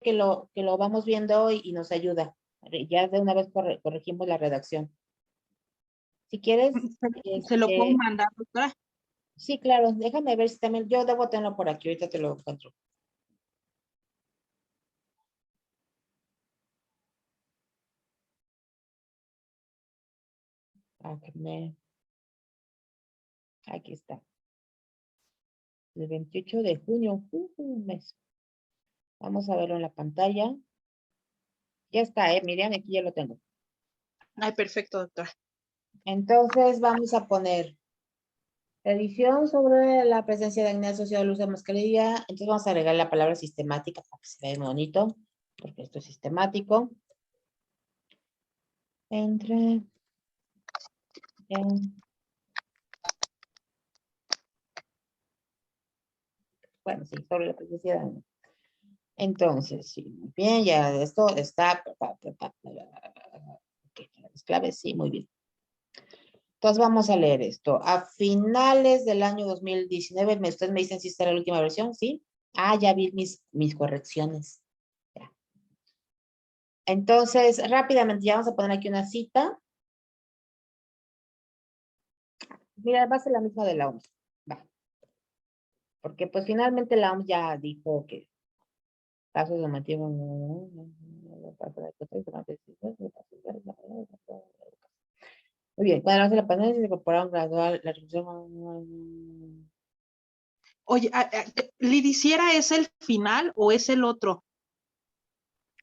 que lo vamos viendo y nos ayuda. Ya de una vez corregimos la redacción. Si quieres, ¿Se lo puedo este, mandar, doctora? sí, claro, déjame ver si también, yo debo tenerlo por aquí, ahorita te lo encuentro. Aquí está. El 28 de junio, un mes. Vamos a verlo en la pantalla. Ya está, Miriam, aquí ya lo tengo. Ay, perfecto, doctora. Entonces vamos a poner edición sobre la presencia de acné asociada al uso de mascarilla. Entonces vamos a agregar la palabra sistemática para que se vea bonito, porque esto es sistemático. Bueno, sí, sobre la presencia de acné. Entonces, sí, muy bien, ya esto está. Las claves, sí, muy bien. Entonces vamos a leer esto. A finales del año 2019, ustedes me dicen si está la última versión, ¿sí? Ah, ya vi mis correcciones. Ya. Entonces, rápidamente, ya vamos a poner aquí una cita. Mira, va a ser la misma de la OMS. Va. Porque pues finalmente la OMS ya dijo que casos de motivo. Muy bien, cuando avance la pandemia se incorporaron gradual la reducción. Oye, Lidy, ¿si era ese el final o es el otro?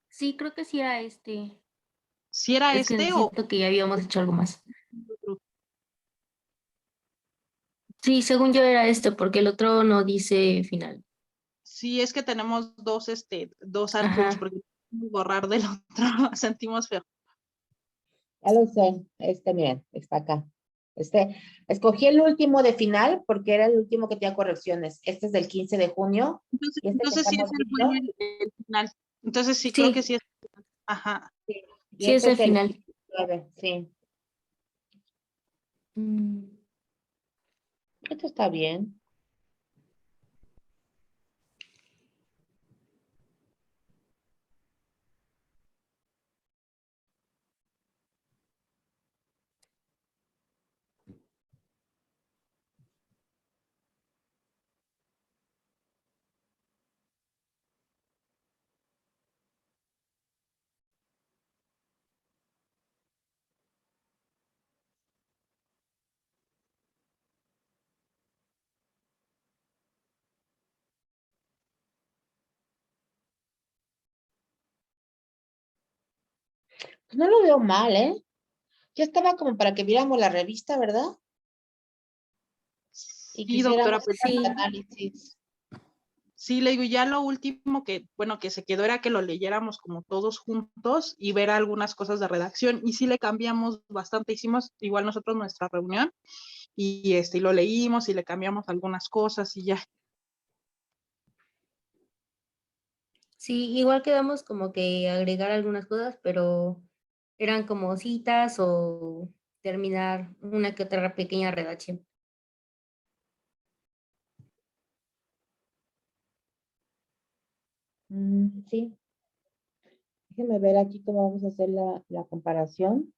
Sí, creo que sí era este. ¿Si era Es que este o siento que ya habíamos hecho algo más. otro? Sí, según yo era este, porque el otro no dice final. Sí, es que tenemos dos archivos, Ajá. porque borrar del otro sentimos feo. Ya lo sé, miren, está acá. Escogí el último de final porque era el último que tenía correcciones. Este es del 15 de junio. Y que Entonces sí es estamos el viendo, bueno el final. Entonces sí, creo que Sí, sí es. Ajá. sí, y sí es este el es el final. 9, sí. Mm. Esto está bien. Pues no lo veo mal, ¿eh? Ya estaba como para que viéramos la revista, ¿verdad? Y Sí, doctora, quisiéramos pues hacer el Sí, análisis. sí, le digo, ya lo último que, bueno, que se quedó era que lo leyéramos como todos juntos y ver algunas cosas de redacción. Y sí le cambiamos bastante, hicimos igual nosotros nuestra reunión y lo leímos y le cambiamos algunas cosas y ya. sí, igual quedamos como que agregar algunas cosas, pero eran como citas o terminar una que otra pequeña redacción. Sí. Déjenme ver aquí cómo vamos a hacer la comparación.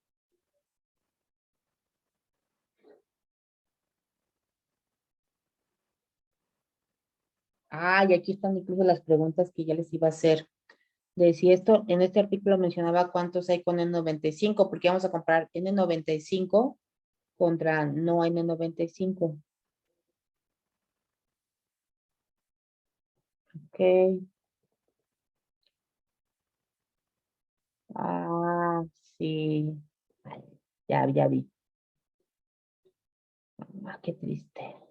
Ah, y aquí están incluso las preguntas que ya les iba a hacer. De si esto, en este artículo mencionaba cuántos hay con N95, porque vamos a comparar N95 contra no N95. Ok. Ah, sí. Ay, ya vi. Ah, qué triste.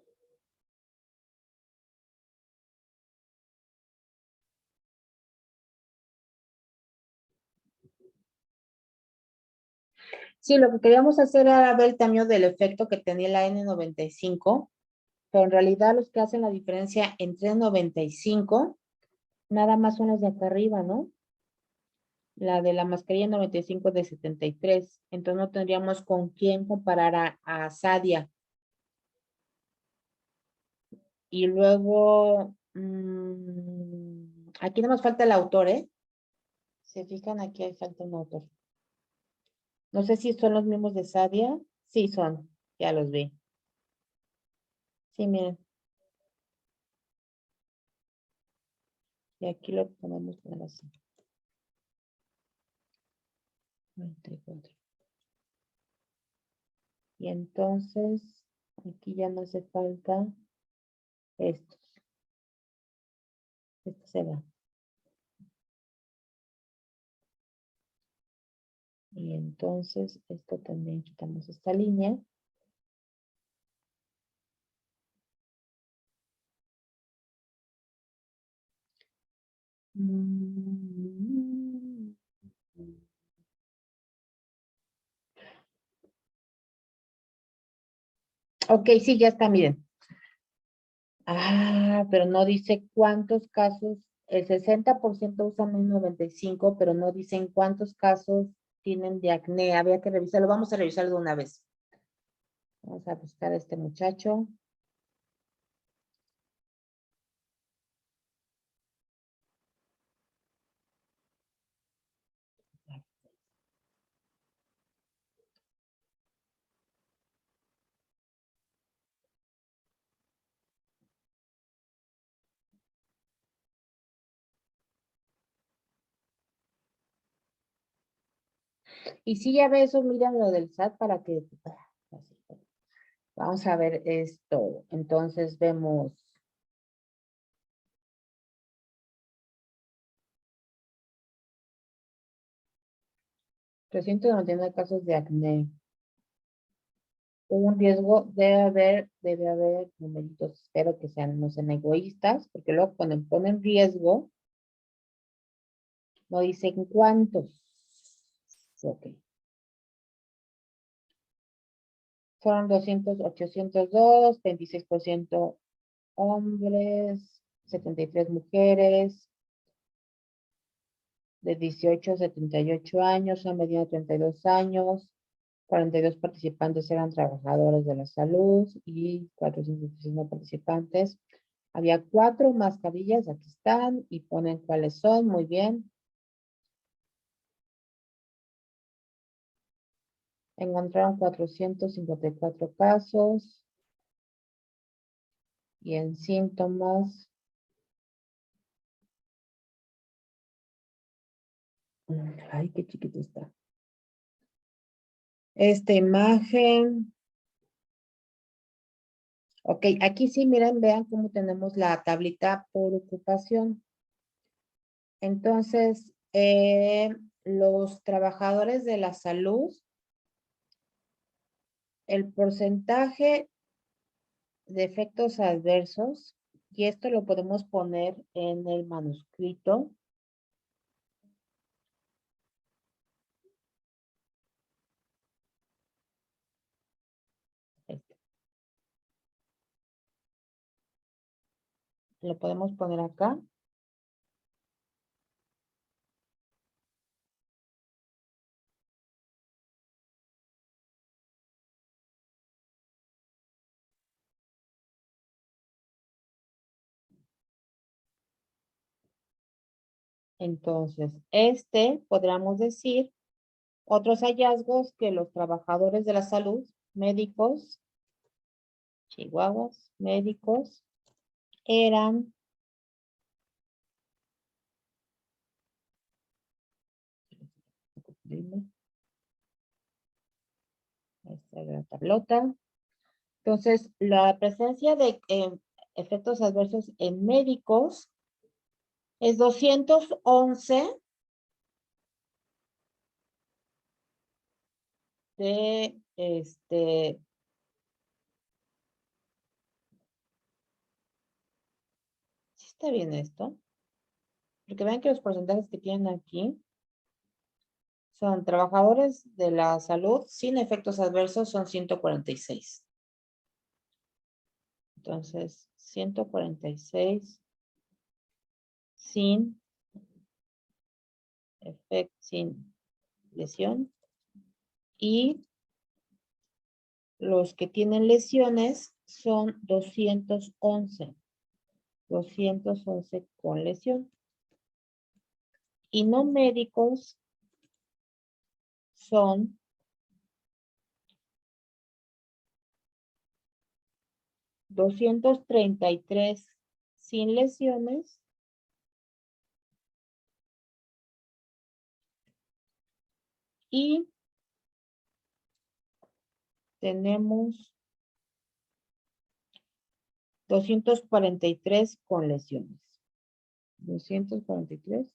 Sí, lo que queríamos hacer era ver el tamaño del efecto que tenía la N95, pero en realidad los que hacen la diferencia entre N95 nada más son los de acá arriba, ¿no? La de la mascarilla 95 de 73. Entonces no tendríamos con quién comparar a Sadia. Y luego, aquí no nos falta el autor, ¿eh? Se fijan, aquí hay falta un autor. No sé si son los mismos de Sadia. Sí, son. Ya los vi. Sí, miren. Y aquí lo podemos poner así. 94. Y entonces, aquí ya no hace falta estos. Este se va. Y entonces, esto también quitamos esta línea. Ok, sí, ya está, miren. Ah, pero no dice cuántos casos, el 60% usan un 95, pero no dicen cuántos casos tienen de acné. Había que revisarlo, vamos a revisarlo de una vez. Vamos a buscar a este muchacho. Y si ya ve eso, miran lo del SAT para que... así. Vamos a ver esto. Entonces vemos... 399 casos de acné. Un riesgo, debe haber numeritos, espero que sean, no sean egoístas, porque luego cuando ponen riesgo, no dicen cuántos. Ok. Fueron 802, 26% hombres, 73 mujeres, de 18 a 78 años, a medida de 32 años, 42 participantes eran trabajadores de la salud y 465 participantes. Había 4 mascarillas, aquí están, y ponen cuáles son, muy bien. Encontraron 454 casos. Y en síntomas. Ay, qué chiquito está. Esta imagen. Ok, aquí sí, miren, vean cómo tenemos la tablita por ocupación. Entonces, los trabajadores de la salud, el porcentaje de efectos adversos, y esto lo podemos poner en el manuscrito. Este. Lo podemos poner acá. Entonces, podríamos decir, otros hallazgos que los trabajadores de la salud, médicos, chihuahuas, médicos, eran esta es la tablota. Entonces, la presencia de efectos adversos en médicos es 211 de ¿sí está bien esto? Porque vean que los porcentajes que tienen aquí son trabajadores de la salud sin efectos adversos, son 146. Entonces, 146 sin lesión. Y los que tienen lesiones son 211. 211 con lesión. y no médicos son 233 sin lesiones y tenemos 243 con lesiones. 243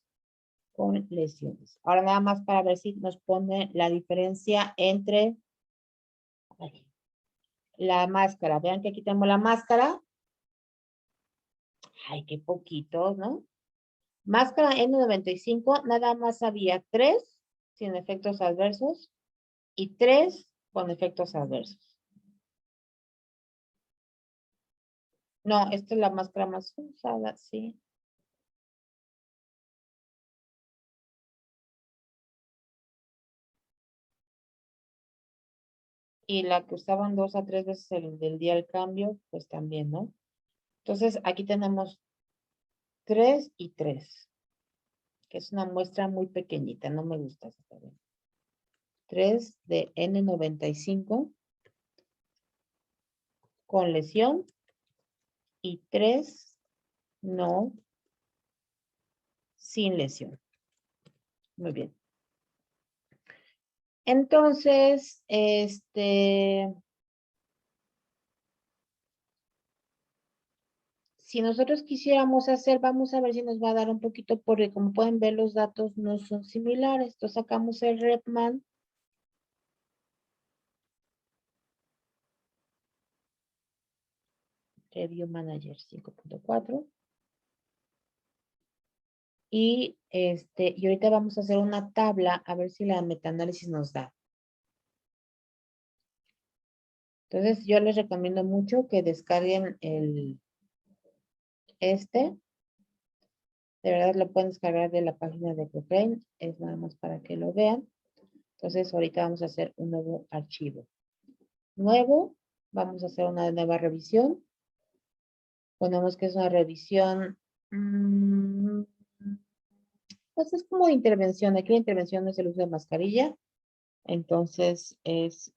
con lesiones. Ahora nada más para ver si nos pone la diferencia entre la máscara. Vean que aquí tenemos la máscara. Ay, qué poquito, ¿no? Máscara N95, nada más había 3 sin efectos adversos y 3 con efectos adversos. No, esta es la máscara más usada, sí. Y la que usaban 2 a 3 veces del día al cambio, pues también, ¿no? Entonces, aquí tenemos 3 y 3, que es una muestra muy pequeñita, no me gusta esta. 3 de N95 con lesión y 3 no sin lesión. Muy bien. Entonces, si nosotros quisiéramos hacer, vamos a ver si nos va a dar un poquito, porque como pueden ver, los datos no son similares. Entonces, sacamos el Repman. Review Manager 5.4. Y ahorita vamos a hacer una tabla a ver si la metaanálisis nos da. Entonces, yo les recomiendo mucho que descarguen de verdad lo pueden descargar de la página de Cochrane, es nada más para que lo vean. Entonces, ahorita vamos a hacer un nuevo archivo. Nuevo, vamos a hacer una nueva revisión. Ponemos que es una revisión, pues es como de intervención. Aquí la intervención no es el uso de mascarilla. Entonces, es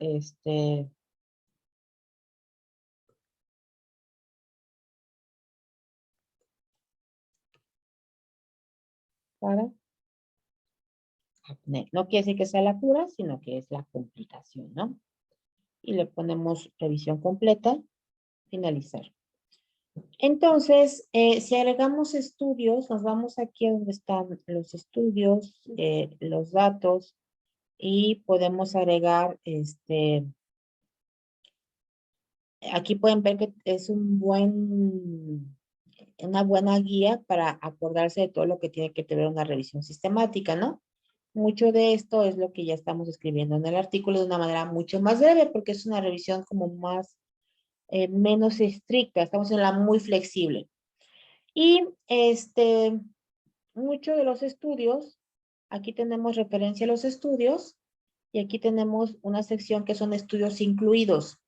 para acné. No quiere decir que sea la cura, sino que es la complicación, ¿no? Y le ponemos revisión completa, finalizar. Entonces, si agregamos estudios, nos vamos aquí a donde están los estudios, los datos, y podemos agregar, aquí pueden ver que es una buena guía para acordarse de todo lo que tiene que tener una revisión sistemática, ¿no? Mucho de esto es lo que ya estamos escribiendo en el artículo de una manera mucho más breve, porque es una revisión como más, menos estricta, estamos en la muy flexible. Y muchos de los estudios, aquí tenemos referencia a los estudios, y aquí tenemos una sección que son estudios incluidos.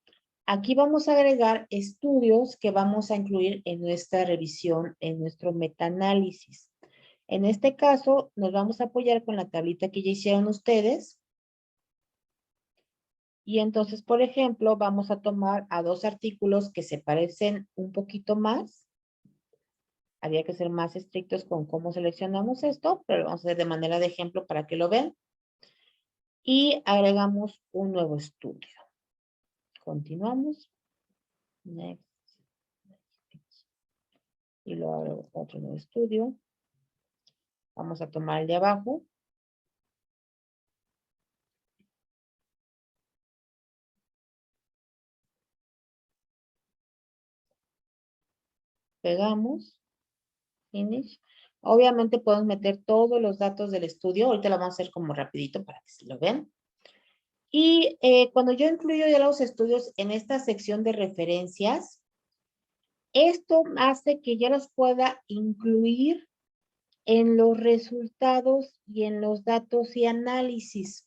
Aquí vamos a agregar estudios que vamos a incluir en nuestra revisión, en nuestro metaanálisis. En este caso, nos vamos a apoyar con la tablita que ya hicieron ustedes. Y entonces, por ejemplo, vamos a tomar a 2 artículos que se parecen un poquito más. Habría que ser más estrictos con cómo seleccionamos esto, pero lo vamos a hacer de manera de ejemplo para que lo vean. Y agregamos un nuevo estudio. Continuamos. Next. Y luego agrego otro nuevo estudio. Vamos a tomar el de abajo. Pegamos. Finish. Obviamente podemos meter todos los datos del estudio. Ahorita lo vamos a hacer como rapidito para que se lo vean. Y cuando yo incluyo ya los estudios en esta sección de referencias, esto hace que ya los pueda incluir en los resultados y en los datos y análisis.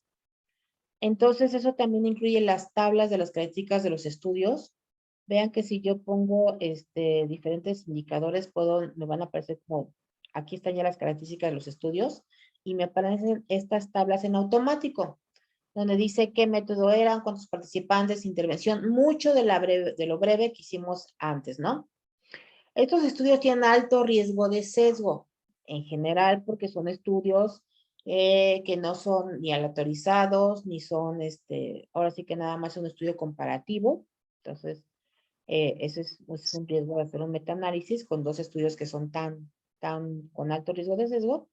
Entonces, eso también incluye las tablas de las características de los estudios. Vean que si yo pongo diferentes indicadores, me van a aparecer como, aquí están ya las características de los estudios. y me aparecen estas tablas en automático, donde dice qué método eran, cuántos participantes, intervención, mucho de lo breve que hicimos antes, ¿no? Estos estudios tienen alto riesgo de sesgo, en general, porque son estudios que no son ni aleatorizados, ni son, ahora sí que nada más es un estudio comparativo. Entonces, ese es un riesgo de hacer un metaanálisis con dos estudios que son con alto riesgo de sesgo,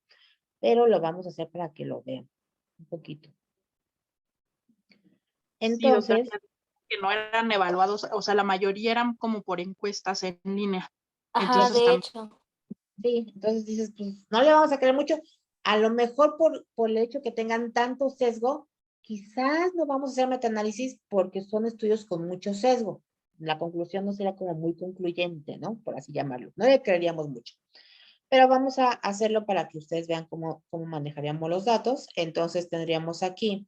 pero lo vamos a hacer para que lo vean un poquito. Sí, doctora, Entonces, que no eran evaluados, o sea, la mayoría eran como por encuestas en línea. Ajá, Entonces, de hecho. sí, entonces dices, pues no le vamos a creer mucho. A lo mejor por el hecho que tengan tanto sesgo, quizás no vamos a hacer metaanálisis porque son estudios con mucho sesgo. La conclusión no será como muy concluyente, ¿no? Por así llamarlo. No le creeríamos mucho. Pero vamos a hacerlo para que ustedes vean cómo manejaríamos los datos. Entonces tendríamos aquí,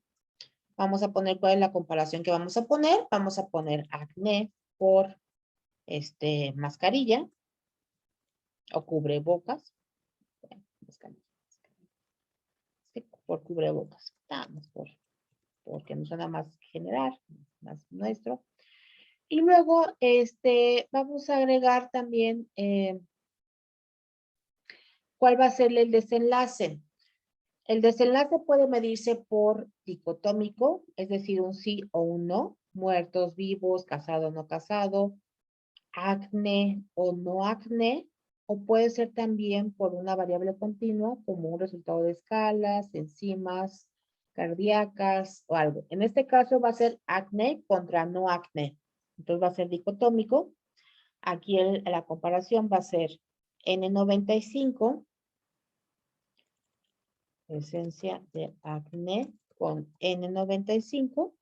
vamos a poner cuál es la comparación que vamos a poner. Vamos a poner acné por mascarilla o cubrebocas. Por cubrebocas. Vamos porque nos suena más general, más nuestro. Y luego, vamos a agregar también cuál va a ser el desenlace. El desenlace puede medirse por dicotómico, es decir, un sí o un no, muertos, vivos, casado o no casado, acné o no acné, o puede ser también por una variable continua, como un resultado de escalas, enzimas cardíacas o algo. En este caso va a ser acné contra no acné. Entonces va a ser dicotómico. Aquí la comparación va a ser N95, presencia de acné con N95.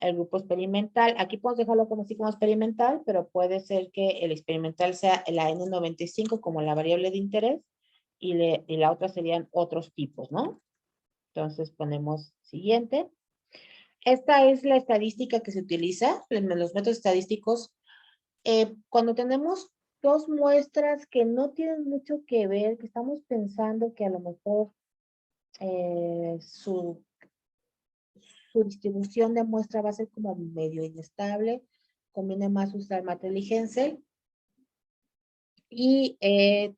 El grupo experimental, aquí podemos dejarlo como así como experimental, pero puede ser que el experimental sea la N95 como la variable de interés y la otra serían otros tipos, ¿no? Entonces ponemos siguiente. Esta es la estadística que se utiliza, los métodos estadísticos. Cuando tenemos dos muestras que no tienen mucho que ver, que estamos pensando que a lo mejor su distribución de muestra va a ser como medio inestable, conviene más usar Mattel-Hensel. Y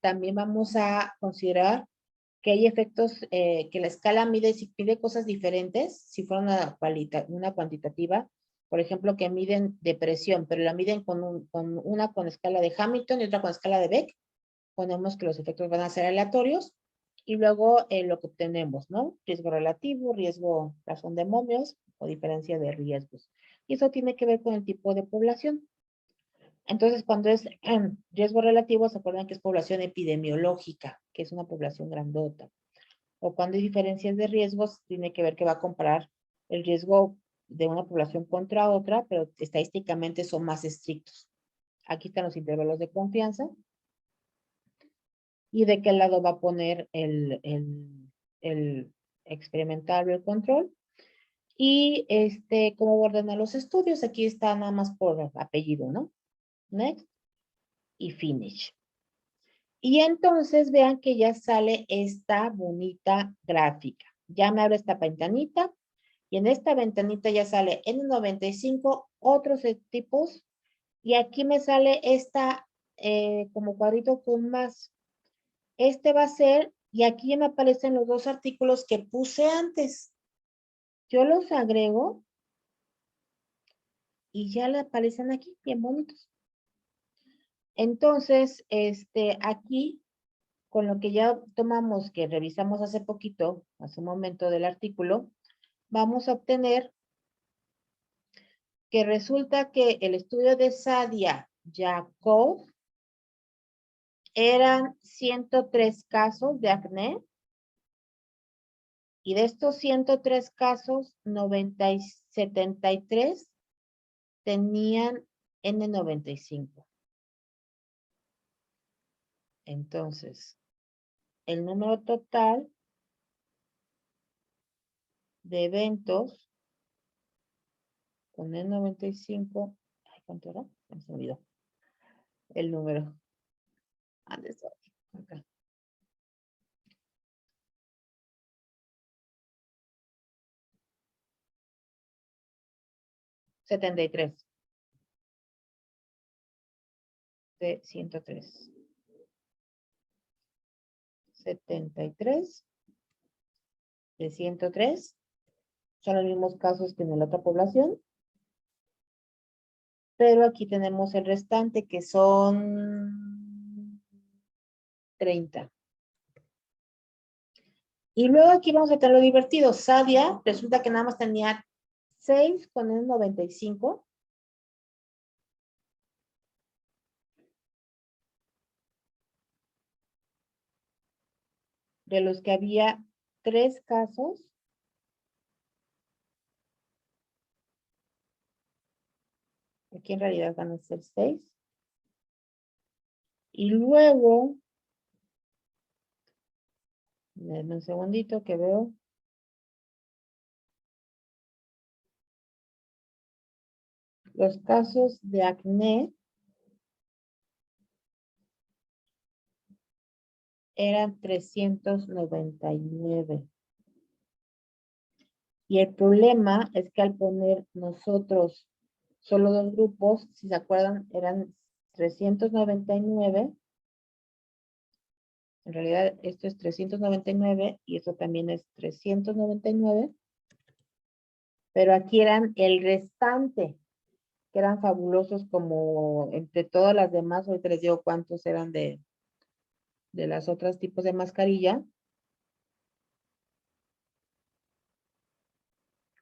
también vamos a considerar que hay efectos que la escala mide cosas diferentes, si fuera una cuantitativa, por ejemplo, que miden depresión, pero la miden con una con escala de Hamilton y otra con escala de Beck, ponemos que los efectos van a ser aleatorios, y luego lo que obtenemos, ¿no? Riesgo relativo, riesgo razón de momios o diferencia de riesgos. Y eso tiene que ver con el tipo de población. Entonces, cuando es riesgo relativo, se acuerdan que es población epidemiológica, que es una población grandota. O cuando hay diferencias de riesgos, tiene que ver que va a comparar el riesgo de una población contra otra, pero estadísticamente son más estrictos. Aquí están los intervalos de confianza. Y de qué lado va a poner el experimental o el control. Y cómo ordena los estudios. Aquí está nada más por apellido, ¿no? Next. Y finish. Y entonces vean que ya sale esta bonita gráfica. Ya me abre esta ventanita. Y en esta ventanita ya sale N95, otros tipos. Y aquí me sale esta como cuadrito con más. Este va a ser, y aquí ya me aparecen los dos artículos que puse antes. Yo los agrego y ya le aparecen aquí, bien bonitos. Entonces, aquí, con lo que ya tomamos, que revisamos hace poquito, hace un momento del artículo, vamos a obtener que resulta que el estudio de Sadia-Yaakov eran 103 casos de acné. Y de estos 103 casos, 73 tenían N95. Entonces, el número total de eventos con N95, ay, ¿cuánto era? Se me olvidó el número. ¿Dónde está? Acá. 73. De 103. 73 de 103. Son los mismos casos que en la otra población. Pero aquí tenemos el restante que son 30. Y luego aquí vamos a tener lo divertido. Sadia resulta que nada más tenía 6 con el 95. De los que había 3 casos. Aquí en realidad van a ser 6. Y luego, denme un segundito que veo. Los casos de acné eran 399. Y el problema es que al poner nosotros solo 2 grupos, si se acuerdan, eran 399. En realidad esto es 399 y esto también es 399. Pero aquí eran el restante, que eran fabulosos como entre todas las demás. Ahorita les digo cuántos eran de las otras tipos de mascarilla.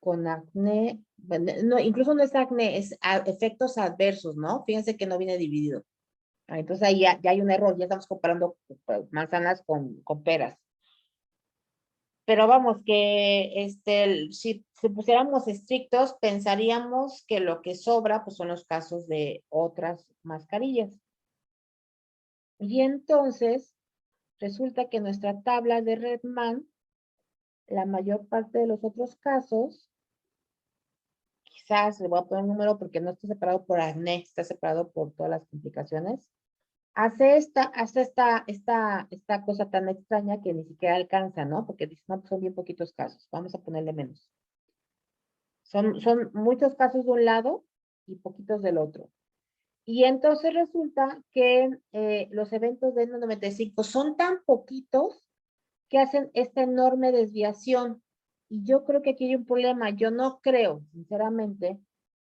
Con acné, bueno, no, incluso no es acné, es efectos adversos, ¿no? Fíjense que no viene dividido. Entonces ahí ya hay un error, ya estamos comparando manzanas con peras. Pero vamos, que si pusiéramos estrictos, pensaríamos que lo que sobra pues son los casos de otras mascarillas. Y entonces, resulta que nuestra tabla de Redman, la mayor parte de los otros casos, quizás le voy a poner un número porque no está separado por acné, está separado por todas las complicaciones. Hace esta cosa tan extraña que ni siquiera alcanza, ¿no? Porque dice, no, pues son bien poquitos casos, vamos a ponerle menos. Son muchos casos de un lado y poquitos del otro. Y entonces resulta que los eventos de N95 son tan poquitos que hacen esta enorme desviación. Y yo creo que aquí hay un problema. Yo no creo, sinceramente,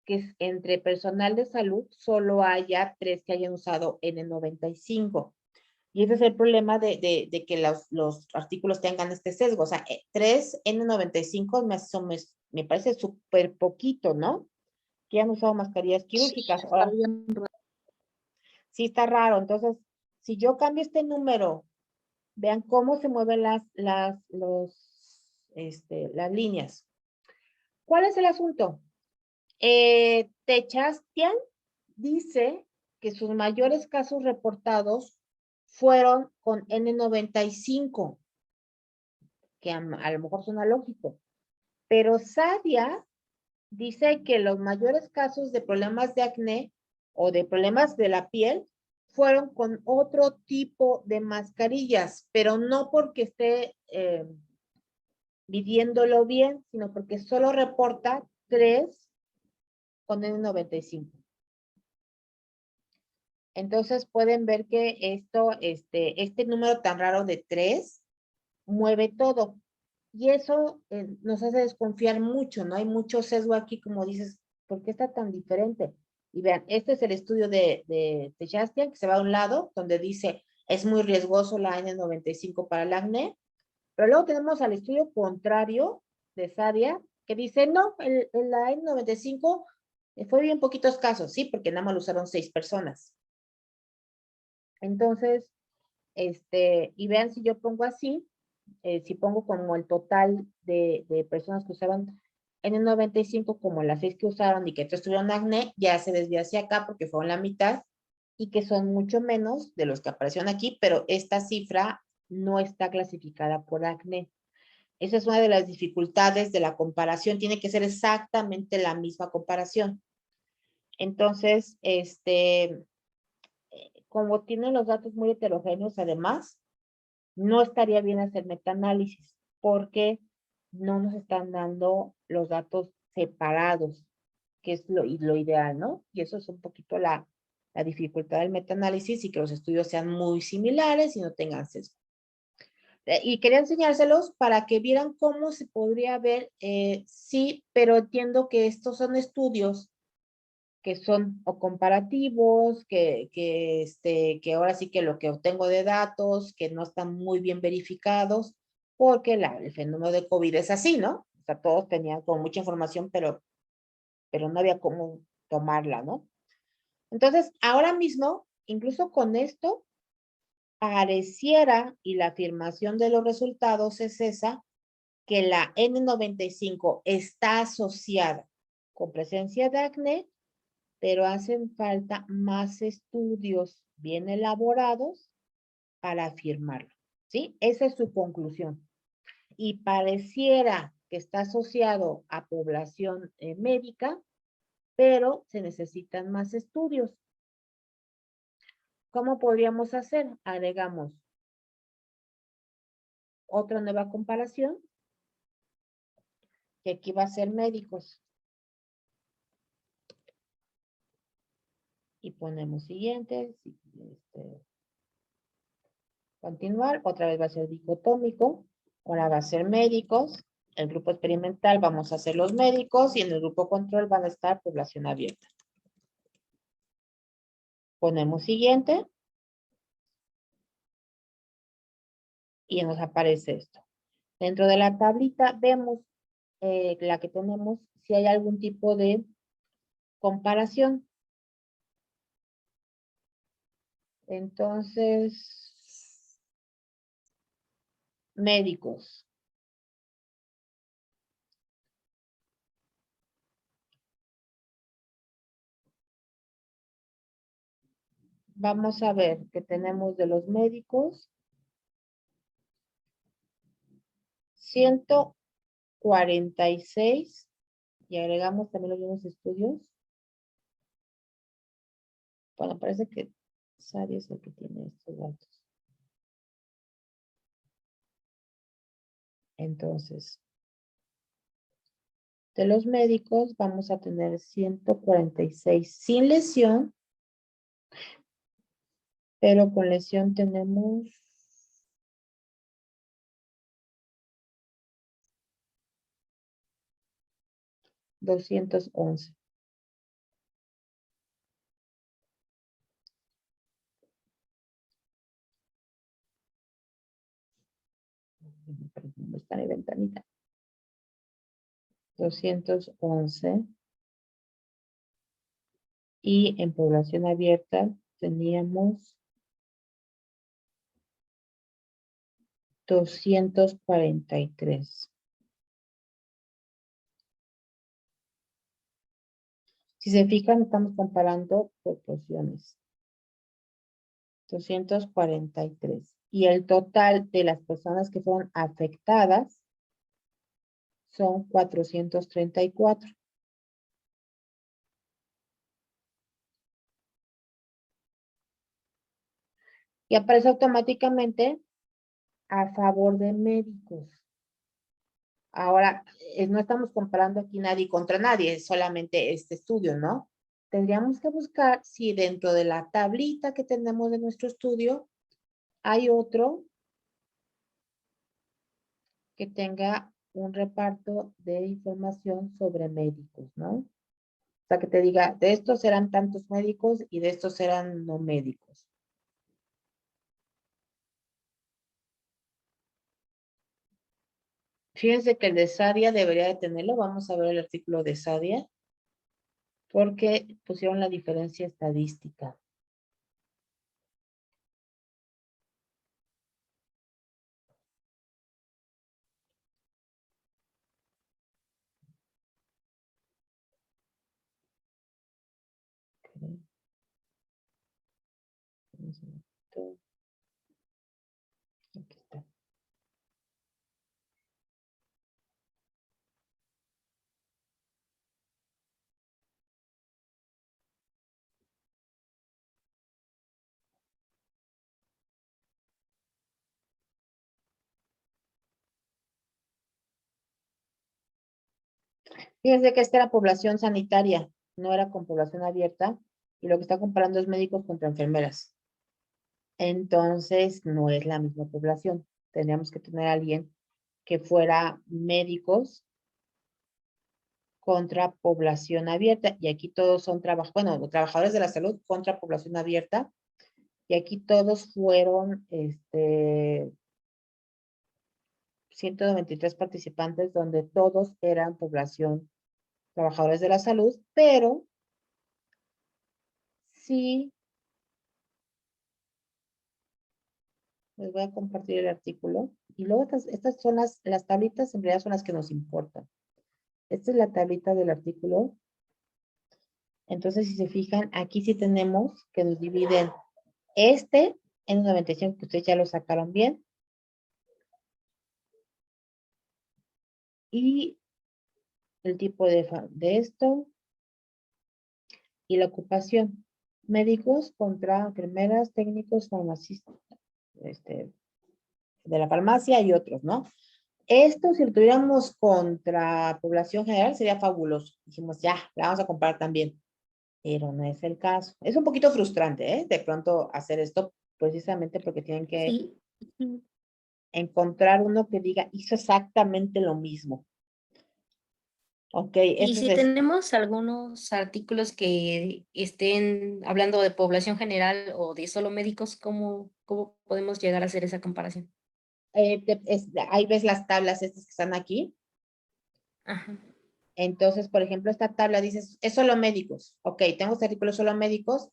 que entre personal de salud solo haya 3 que hayan usado N95. Y ese es el problema de que los artículos tengan este sesgo. O sea, 3 N95 me parece súper poquito, ¿no? Que han usado mascarillas quirúrgicas. Está Ahora, bien raro. sí está raro. Entonces, si yo cambio este número, vean cómo se mueven las líneas. ¿Cuál es el asunto? Techastian dice que sus mayores casos reportados fueron con N95, que a lo mejor suena lógico, pero Sadia dice que los mayores casos de problemas de acné o de problemas de la piel fueron con otro tipo de mascarillas, pero no porque esté midiéndolo bien, sino porque solo reporta 3 con N95. Entonces pueden ver que este número tan raro de 3 mueve todo. Y eso nos hace desconfiar mucho, ¿no? Hay mucho sesgo aquí, como dices, ¿por qué está tan diferente? Y vean, este es el estudio de Techastian, que se va a un lado, donde dice, es muy riesgoso la N95 para el acné. Pero luego tenemos al estudio contrario de Sadia, que dice, no, la N95 fue bien poquitos casos, sí, porque nada más lo usaron 6 personas. Entonces, y vean si yo pongo así, si pongo como el total de personas que usaban N95 como las 6 que usaron y que 3 tuvieron acné, ya se desvía hacia acá porque fueron la mitad y que son mucho menos de los que aparecieron aquí, pero esta cifra no está clasificada por acné. Esa es una de las dificultades de la comparación, tiene que ser exactamente la misma comparación. Entonces, como tienen los datos muy heterogéneos, además, no estaría bien hacer metaanálisis porque no nos están dando los datos separados. que es lo ideal, ¿no? Y eso es un poquito la dificultad del metaanálisis y que los estudios sean muy similares y no tengan sesgo. Y quería enseñárselos para que vieran cómo se podría ver, sí, pero entiendo que estos son estudios que son o comparativos, que ahora sí que lo que obtengo de datos, que no están muy bien verificados, porque el fenómeno de COVID es así, ¿no? O sea, todos tenían como mucha información, pero no había cómo tomarla, ¿no? Entonces, ahora mismo, incluso con esto, pareciera, y la afirmación de los resultados es esa, que la N95 está asociada con presencia de acné, pero hacen falta más estudios bien elaborados para afirmarlo, ¿sí? Esa es su conclusión. Y pareciera que está asociado a población médica, pero se necesitan más estudios. ¿Cómo podríamos hacer? Agregamos otra nueva comparación, que aquí va a ser médicos. Y ponemos siguiente, continuar, otra vez va a ser dicotómico, ahora va a ser médicos, el grupo experimental vamos a hacer los médicos y en el grupo control van a estar población abierta. Ponemos siguiente y nos aparece esto. Dentro de la tablita vemos la que tenemos si hay algún tipo de comparación. Entonces, médicos. Vamos a ver que tenemos de los médicos 146 y agregamos también los mismos estudios. Bueno, parece que Sari es el que tiene estos datos. Entonces, de los médicos vamos a tener 146 sin lesión, pero con lesión tenemos 211. Está en ventanita. 211. Y en población abierta teníamos 243. Si se fijan, estamos comparando proporciones. 243. Y el total de las personas que fueron afectadas son 434. Y aparece automáticamente a favor de médicos. Ahora, no estamos comparando aquí nadie contra nadie, es solamente este estudio, ¿no? Tendríamos que buscar si dentro de la tablita que tenemos de nuestro estudio hay otro que tenga un reparto de información sobre médicos, ¿no? O sea, que te diga, de estos eran tantos médicos y de estos eran no médicos. Fíjense que el de Sadia debería de tenerlo. Vamos a ver el artículo de Sadia. Porque pusieron la diferencia estadística. Ok. Aquí está. Fíjense que esta era población sanitaria, no era con población abierta, y lo que está comparando es médicos contra enfermeras. Entonces, no es la misma población. Tendríamos que tener a alguien que fuera médicos contra población abierta, y aquí todos son trabajadores de la salud contra población abierta, y aquí todos fueron 193 participantes, donde todos eran población trabajadores de la salud, pero sí, les voy a compartir el artículo, y luego estas son las tablitas, en realidad son las que nos importan. Esta es la tablita del artículo. Entonces, si se fijan, aquí sí tenemos que nos dividen en 95, que ustedes ya lo sacaron bien, y el tipo de esto, y la ocupación. Médicos contra enfermeras, técnicos, farmacistas, de la farmacia y otros, ¿no? Esto, si lo tuviéramos contra población general, sería fabuloso. Dijimos, ya, la vamos a comparar también. Pero no es el caso. Es un poquito frustrante, ¿eh? De pronto hacer esto, precisamente porque tienen que Sí. Ujú. encontrar uno que diga, hizo exactamente lo mismo. Ok, Y eso si es, tenemos algunos artículos que estén hablando de población general o de solo médicos, ¿cómo podemos llegar a hacer esa comparación? ahí ves las tablas estas que están aquí. Ajá. Entonces, por ejemplo, esta tabla dice, es solo médicos. Ok, tengo este artículo solo médicos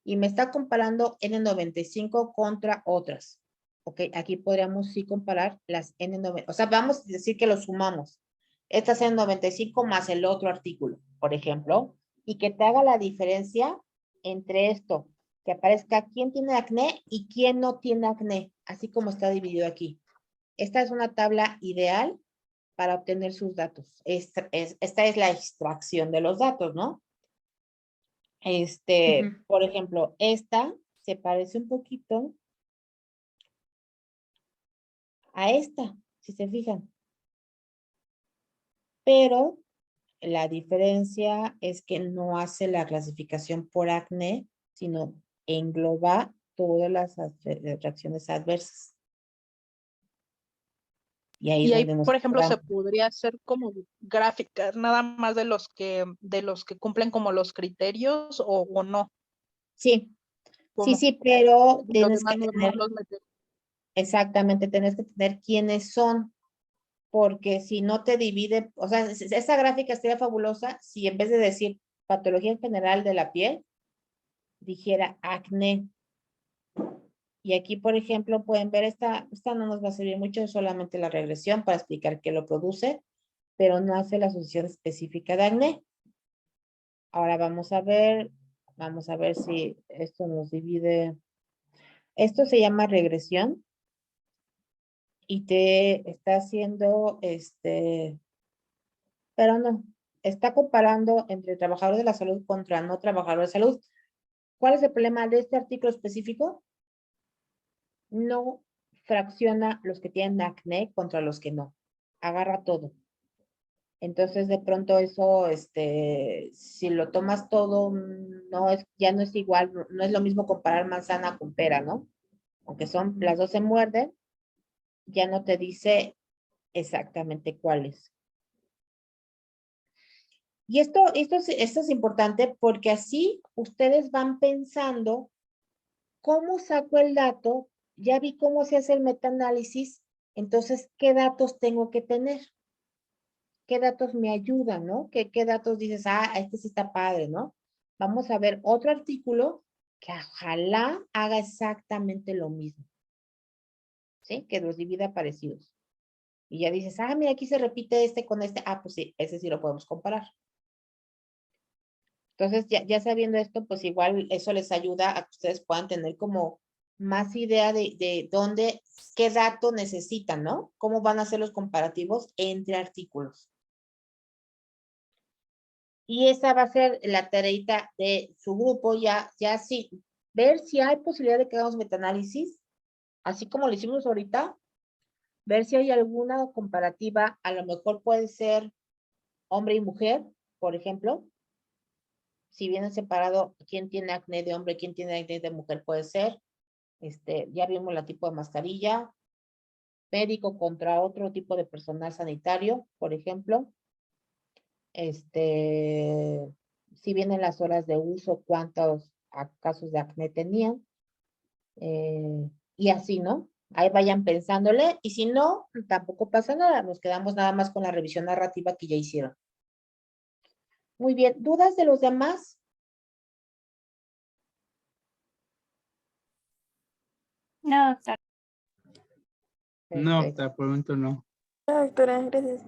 y me está comparando N95 contra otras. Ok, aquí podríamos sí comparar las N90. O sea, vamos a decir que lo sumamos. Esta es N95 más el otro artículo, por ejemplo, y que te haga la diferencia entre esto, que aparezca quién tiene acné y quién no tiene acné, así como está dividido aquí. Esta es una tabla ideal para obtener sus datos. Esta es la extracción de los datos, ¿no? Ujú. Por ejemplo, esta se parece un poquito a esta, si se fijan. Pero la diferencia es que no hace la clasificación por acné, sino engloba todas las reacciones adversas. Y ahí es Y ahí, donde nos por ejemplo, se quedamos. podría hacer como gráficas, nada más de los que cumplen como los criterios o no, Sí, sí, como sí, pero los tienes que demás no tener, los meten. exactamente, tienes que tener quiénes son, porque si no te divide, o sea, esa gráfica estaría fabulosa si en vez de decir patología en general de la piel, dijera acné. Y aquí, por ejemplo, pueden ver esta no nos va a servir mucho, es solamente la regresión para explicar qué lo produce, pero no hace la asociación específica de acné. Ahora vamos a ver si esto nos divide. Esto se llama regresión y te está haciendo, pero no, está comparando entre trabajadores de la salud contra no trabajadores de salud. ¿Cuál es el problema de este artículo específico? No fracciona los que tienen acné contra los que no. Agarra todo. Entonces, de pronto eso, si lo tomas todo, ya no es igual, no es lo mismo comparar manzana con pera, ¿no? Aunque las dos se muerden, ya no te dice exactamente cuáles. Y esto es importante porque así ustedes van pensando cómo saco el dato, ya vi cómo se hace el metaanálisis, entonces, ¿qué datos tengo que tener? ¿Qué datos me ayudan, no? ¿Qué datos dices, este sí está padre, ¿no? Vamos a ver otro artículo que ojalá haga exactamente lo mismo, ¿sí? Que los divida parecidos. Y ya dices, mira, aquí se repite este con este, pues sí, ese sí lo podemos comparar. Entonces, ya sabiendo esto, pues igual eso les ayuda a que ustedes puedan tener como más idea de dónde, qué dato necesitan, ¿no? Cómo van a ser los comparativos entre artículos. Y esa va a ser la tareita de su grupo, ya sí, ver si hay posibilidad de que hagamos metaanálisis, así como lo hicimos ahorita, ver si hay alguna comparativa, a lo mejor puede ser hombre y mujer, por ejemplo. Si vienen separado, quién tiene acné de hombre, quién tiene acné de mujer puede ser. Ya vimos la tipo de mascarilla. Médico contra otro tipo de personal sanitario, por ejemplo. Si vienen las horas de uso, cuántos casos de acné tenían. Y así, ¿no? Ahí vayan pensándole. Y si no, tampoco pasa nada. Nos quedamos nada más con la revisión narrativa que ya hicieron. Muy bien. ¿Dudas de los demás? No, doctora. No, Perfecto. hasta por el momento no. No, doctora, gracias.